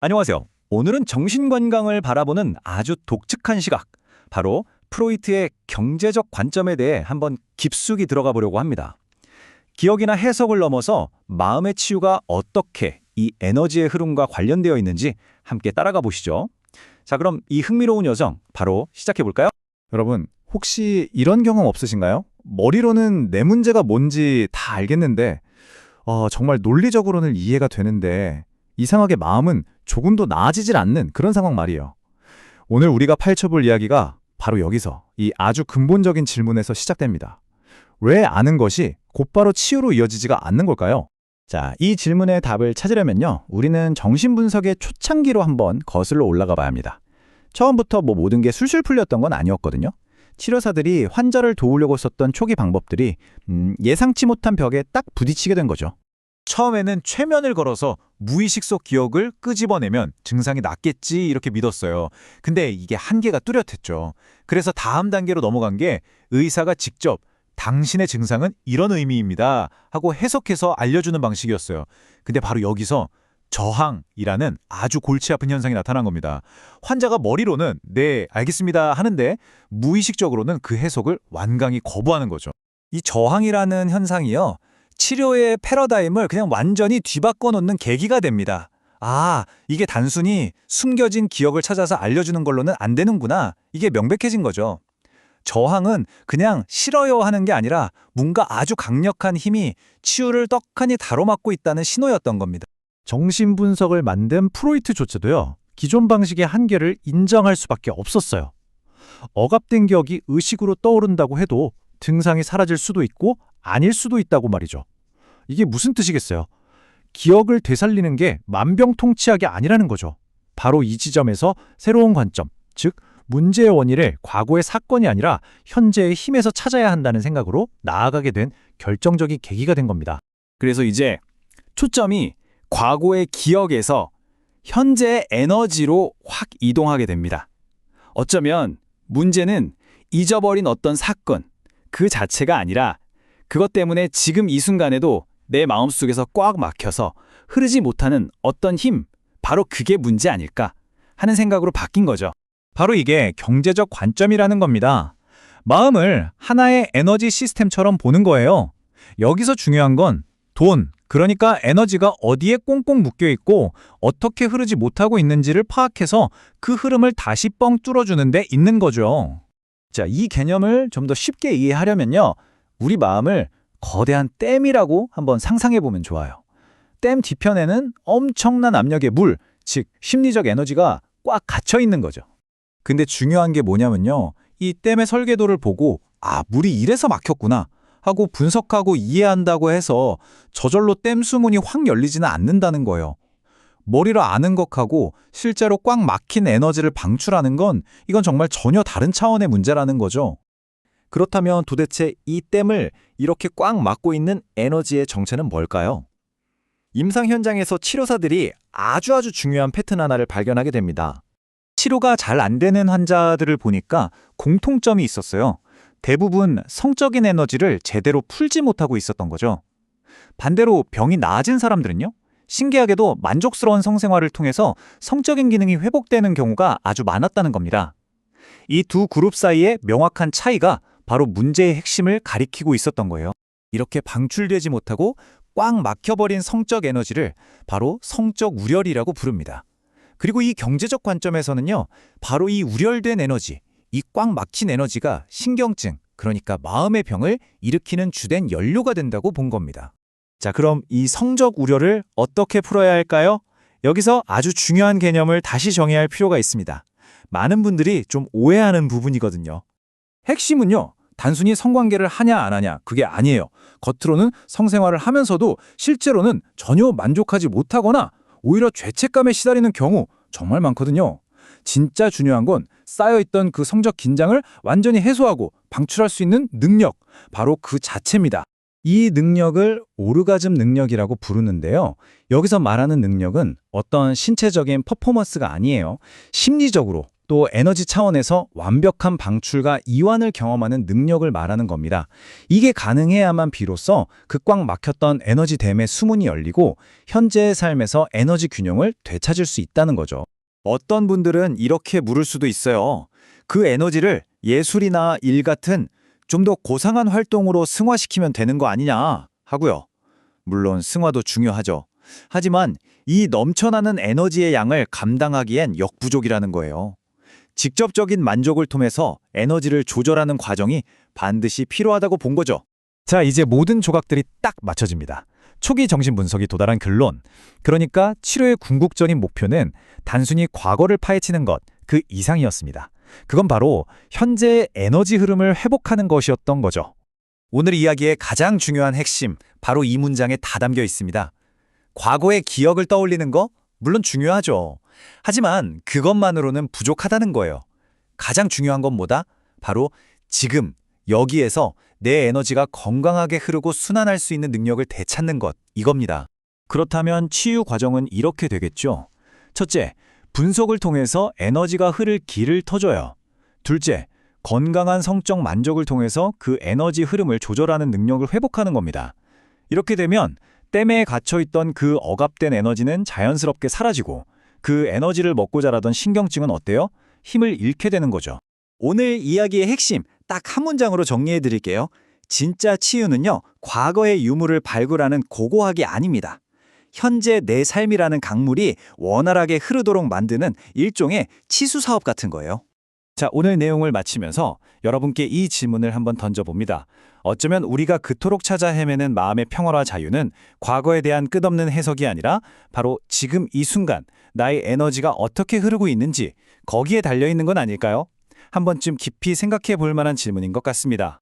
안녕하세요. 오늘은 정신건강을 바라보는 아주 독특한 시각, 바로 프로이트의 경제적 관점에 대해 한번 깊숙이 들어가 보려고 합니다. 기억이나 해석을 넘어서 마음의 치유가 어떻게 이 에너지의 흐름과 관련되어 있는지 함께 따라가 보시죠. 자, 그럼 이 흥미로운 여정 바로 시작해 볼까요? 여러분, 혹시 이런 경험 없으신가요? 머리로는 내 문제가 뭔지 다 알겠는데, 정말 논리적으로는 이해가 되는데, 이상하게 마음은 조금도 나아지질 않는 그런 상황 말이에요. 오늘 우리가 파헤쳐볼 이야기가 바로 여기서 이 아주 근본적인 질문에서 시작됩니다. 왜 아는 것이 곧바로 치유로 이어지지가 않는 걸까요? 자, 이 질문의 답을 찾으려면요, 우리는 정신분석의 초창기로 한번 거슬러 올라가 봐야 합니다. 처음부터 모든 게 술술 풀렸던 건 아니었거든요. 치료사들이 환자를 도우려고 썼던 초기 방법들이 예상치 못한 벽에 딱 부딪히게 된 거죠. 처음에는 최면을 걸어서 무의식 속 기억을 끄집어내면 증상이 낫겠지 이렇게 믿었어요. 근데 이게 한계가 뚜렷했죠. 그래서 다음 단계로 넘어간 게 의사가 직접 당신의 증상은 이런 의미입니다 하고 해석해서 알려주는 방식이었어요. 근데 바로 여기서 저항이라는 아주 골치 아픈 현상이 나타난 겁니다. 환자가 머리로는 네, 알겠습니다 하는데 무의식적으로는 그 해석을 완강히 거부하는 거죠. 이 저항이라는 현상이요, 치료의 패러다임을 그냥 완전히 뒤바꿔 놓는 계기가 됩니다. 아, 이게 단순히 숨겨진 기억을 찾아서 알려주는 걸로는 안 되는구나. 이게 명백해진 거죠. 저항은 그냥 싫어요 하는 게 아니라 뭔가 아주 강력한 힘이 치유를 떡하니 가로막고 있다는 신호였던 겁니다. 정신분석을 만든 프로이트조차도요, 기존 방식의 한계를 인정할 수밖에 없었어요. 억압된 기억이 의식으로 떠오른다고 해도 증상이 사라질 수도 있고 아닐 수도 있다고 말이죠. 이게 무슨 뜻이겠어요? 기억을 되살리는 게 만병통치약이 아니라는 거죠. 바로 이 지점에서 새로운 관점, 즉 문제의 원인을 과거의 사건이 아니라 현재의 힘에서 찾아야 한다는 생각으로 나아가게 된 결정적인 계기가 된 겁니다. 그래서 이제 초점이 과거의 기억에서 현재의 에너지로 확 이동하게 됩니다. 어쩌면 문제는 잊어버린 어떤 사건, 그 자체가 아니라 그것 때문에 지금 이 순간에도 내 마음속에서 꽉 막혀서 흐르지 못하는 어떤 힘, 바로 그게 문제 아닐까 하는 생각으로 바뀐 거죠. 바로 이게 경제적 관점이라는 겁니다. 마음을 하나의 에너지 시스템처럼 보는 거예요. 여기서 중요한 건 돈, 그러니까 에너지가 어디에 꽁꽁 묶여 있고 어떻게 흐르지 못하고 있는지를 파악해서 그 흐름을 다시 뻥 뚫어주는 데 있는 거죠. 자, 이 개념을 좀 더 쉽게 이해하려면요, 우리 마음을 거대한 댐이라고 한번 상상해 보면 좋아요. 댐 뒤편에는 엄청난 압력의 물, 즉 심리적 에너지가 꽉 갇혀 있는 거죠. 근데 중요한 게 뭐냐면요, 이 댐의 설계도를 보고 물이 이래서 막혔구나 하고 분석하고 이해한다고 해서 저절로 댐 수문이 확 열리지는 않는다는 거예요. 머리로 아는 것하고 실제로 꽉 막힌 에너지를 방출하는 건 이건 정말 전혀 다른 차원의 문제라는 거죠. 그렇다면 도대체 이 댐을 이렇게 꽉 막고 있는 에너지의 정체는 뭘까요? 임상 현장에서 치료사들이 아주 중요한 패턴 하나를 발견하게 됩니다. 치료가 잘 안 되는 환자들을 보니까 공통점이 있었어요. 대부분 성적인 에너지를 제대로 풀지 못하고 있었던 거죠. 반대로 병이 나아진 사람들은요, 신기하게도 만족스러운 성생활을 통해서 성적인 기능이 회복되는 경우가 아주 많았다는 겁니다. 이 두 그룹 사이의 명확한 차이가 바로 문제의 핵심을 가리키고 있었던 거예요. 이렇게 방출되지 못하고 꽉 막혀버린 성적 에너지를 바로 성적 우렬이라고 부릅니다. 그리고 이 경제적 관점에서는요, 바로 이 우렬된 에너지, 이 꽉 막힌 에너지가 신경증, 그러니까 마음의 병을 일으키는 주된 연료가 된다고 본 겁니다. 자, 그럼 이 성적 우려를 어떻게 풀어야 할까요? 여기서 아주 중요한 개념을 다시 정의할 필요가 있습니다. 많은 분들이 좀 오해하는 부분이거든요. 핵심은요, 단순히 성관계를 하냐 안 하냐 그게 아니에요. 겉으로는 성생활을 하면서도 실제로는 전혀 만족하지 못하거나 오히려 죄책감에 시달리는 경우 정말 많거든요. 진짜 중요한 건 쌓여있던 그 성적 긴장을 완전히 해소하고 방출할 수 있는 능력, 바로 그 자체입니다. 이 능력을 오르가즘 능력이라고 부르는데요. 여기서 말하는 능력은 어떤 신체적인 퍼포먼스가 아니에요. 심리적으로 또 에너지 차원에서 완벽한 방출과 이완을 경험하는 능력을 말하는 겁니다. 이게 가능해야만 비로소 그 꽉 막혔던 에너지댐의 수문이 열리고 현재의 삶에서 에너지 균형을 되찾을 수 있다는 거죠. 어떤 분들은 이렇게 물을 수도 있어요. 그 에너지를 예술이나 일 같은 좀 더 고상한 활동으로 승화시키면 되는 거 아니냐 하고요. 물론 승화도 중요하죠. 하지만 이 넘쳐나는 에너지의 양을 감당하기엔 역부족이라는 거예요. 직접적인 만족을 통해서 에너지를 조절하는 과정이 반드시 필요하다고 본 거죠. 자, 이제 모든 조각들이 딱 맞춰집니다. 초기 정신 분석이 도달한 결론. 그러니까 치료의 궁극적인 목표는 단순히 과거를 파헤치는 것, 그 이상이었습니다. 그건 바로 현재의 에너지 흐름을 회복하는 것이었던 거죠. 오늘 이야기의 가장 중요한 핵심, 바로 이 문장에 다 담겨 있습니다. 과거의 기억을 떠올리는 거? 물론 중요하죠. 하지만 그것만으로는 부족하다는 거예요. 가장 중요한 건 뭐다? 바로 지금, 여기에서 내 에너지가 건강하게 흐르고 순환할 수 있는 능력을 되찾는 것, 이겁니다. 그렇다면 치유 과정은 이렇게 되겠죠. 첫째, 분석을 통해서 에너지가 흐를 길을 터줘요. 둘째, 건강한 성적 만족을 통해서 그 에너지 흐름을 조절하는 능력을 회복하는 겁니다. 이렇게 되면 댐에 갇혀있던 그 억압된 에너지는 자연스럽게 사라지고 그 에너지를 먹고 자라던 신경증은 어때요? 힘을 잃게 되는 거죠. 오늘 이야기의 핵심 딱 한 문장으로 정리해 드릴게요. 진짜 치유는요, 과거의 유물을 발굴하는 고고학이 아닙니다. 현재 내 삶이라는 강물이 원활하게 흐르도록 만드는 일종의 치수 사업 같은 거예요. 자, 오늘 내용을 마치면서 여러분께 이 질문을 한번 던져봅니다. 어쩌면 우리가 그토록 찾아 헤매는 마음의 평화와 자유는 과거에 대한 끝없는 해석이 아니라 바로 지금 이 순간 나의 에너지가 어떻게 흐르고 있는지 거기에 달려있는 건 아닐까요? 한 번쯤 깊이 생각해 볼 만한 질문인 것 같습니다.